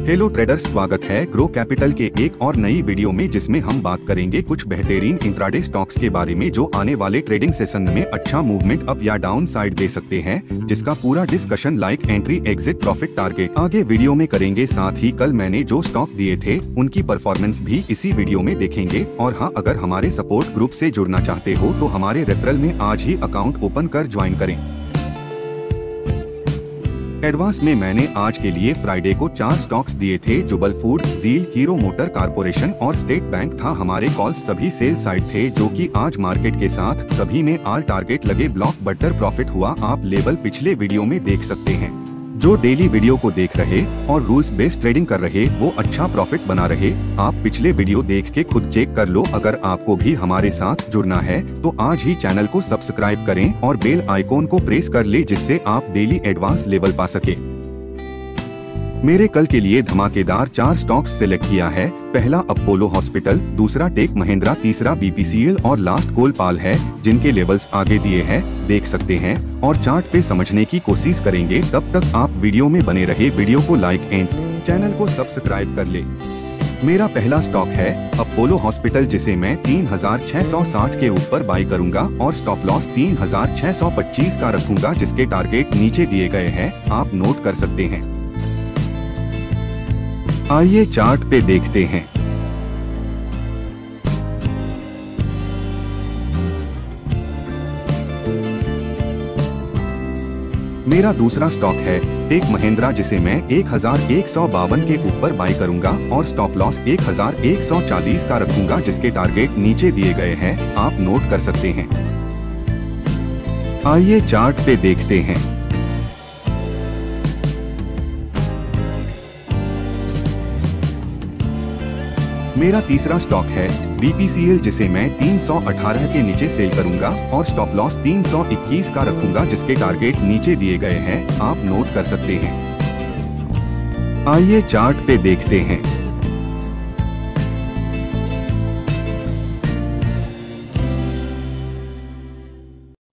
Hello traders, स्वागत है grow capital के एक और नई वीडियो में, जिसमें हम बात करेंगे कुछ बेहतरीन इंट्राडे स्टॉक्स के बारे में जो आने वाले ट्रेडिंग सेशन में अच्छा मूवमेंट अप या डाउन साइड दे सकते हैं, जिसका पूरा discussion like entry, exit, profit, target आगे वीडियो में करेंगे। साथ ही कल मैंने जो स्टॉक दिए थे उनकी परफॉर्मेंस भी इसी वीडियो में देखेंगे। और हाँ, अगर हमारे सपोर्ट ग्रुप से जुड़ना चाहते हो तो हमारे रेफरल में आज ही अकाउंट ओपन कर ज्वाइन करें। एडवांस में मैंने आज के लिए फ्राइडे को 4 स्टॉक्स दिए थे। जुबल फूड, जील, हीरो मोटर कॉर्पोरेशन और स्टेट बैंक था। हमारे कॉल्स सभी सेल साइड थे, जो कि आज मार्केट के साथ सभी में ऑल टारगेट लगे। ब्लॉक बस्टर प्रॉफिट हुआ। आप लेवल पिछले वीडियो में देख सकते हैं। जो डेली वीडियो को देख रहे और रूल्स बेस्ड ट्रेडिंग कर रहे वो अच्छा प्रॉफिट बना रहे। आप पिछले वीडियो देख के खुद चेक कर लो। अगर आपको भी हमारे साथ जुड़ना है तो आज ही चैनल को सब्सक्राइब करें और बेल आइकॉन को प्रेस कर ले, जिससे आप डेली एडवांस लेवल पा सके। मेरे कल के लिए धमाकेदार 4 स्टॉक्स सिलेक्ट किया है। पहला अपोलो हॉस्पिटल, दूसरा टेक महिंद्रा, तीसरा बीपीसीएल और लास्ट कोलपाल है, जिनके लेवल्स आगे दिए हैं, देख सकते हैं और चार्ट पे समझने की कोशिश करेंगे। तब तक आप वीडियो में बने रहे। वीडियो को लाइक एंड चैनल को सब्सक्राइब कर ले। मेरा पहला स्टॉक है अपोलो हॉस्पिटल, जिसे मैं 3660 के ऊपर बाई करूंगा और स्टॉप लॉस 3625 का रखूंगा, जिसके टारगेट नीचे दिए गए हैं, आप नोट कर सकते हैं। आइए चार्ट पे देखते हैं। मेरा दूसरा स्टॉक है टेक महिंद्रा, जिसे मैं 1152 के ऊपर बाई करूंगा और स्टॉप लॉस 1140 का रखूंगा, जिसके टारगेट नीचे दिए गए हैं, आप नोट कर सकते हैं। आइए चार्ट पे देखते हैं। मेरा तीसरा स्टॉक है बीपीसीएल, जिसे मैं 318 के नीचे सेल करूंगा और स्टॉप लॉस 321 का रखूंगा, जिसके टारगेट नीचे दिए गए हैं, आप नोट कर सकते हैं। आइए चार्ट पे देखते हैं।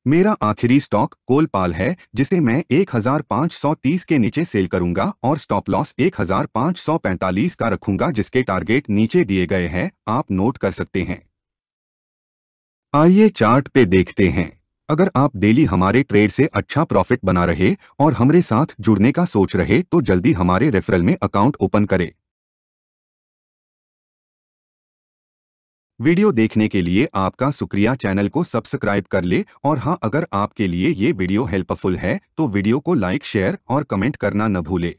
मेरा आखिरी स्टॉक कोलपाल है, जिसे मैं 1530 के नीचे सेल करूंगा और स्टॉप लॉस 1545 का रखूंगा, जिसके टारगेट नीचे दिए गए हैं, आप नोट कर सकते हैं। आइए चार्ट पे देखते हैं। अगर आप डेली हमारे ट्रेड से अच्छा प्रॉफिट बना रहे और हमारे साथ जुड़ने का सोच रहे तो जल्दी हमारे रेफरल में अकाउंट ओपन करें। वीडियो देखने के लिए आपका शुक्रिया। चैनल को सब्सक्राइब कर ले। और हाँ, अगर आपके लिए ये वीडियो हेल्पफुल है तो वीडियो को लाइक, शेयर और कमेंट करना न भूले।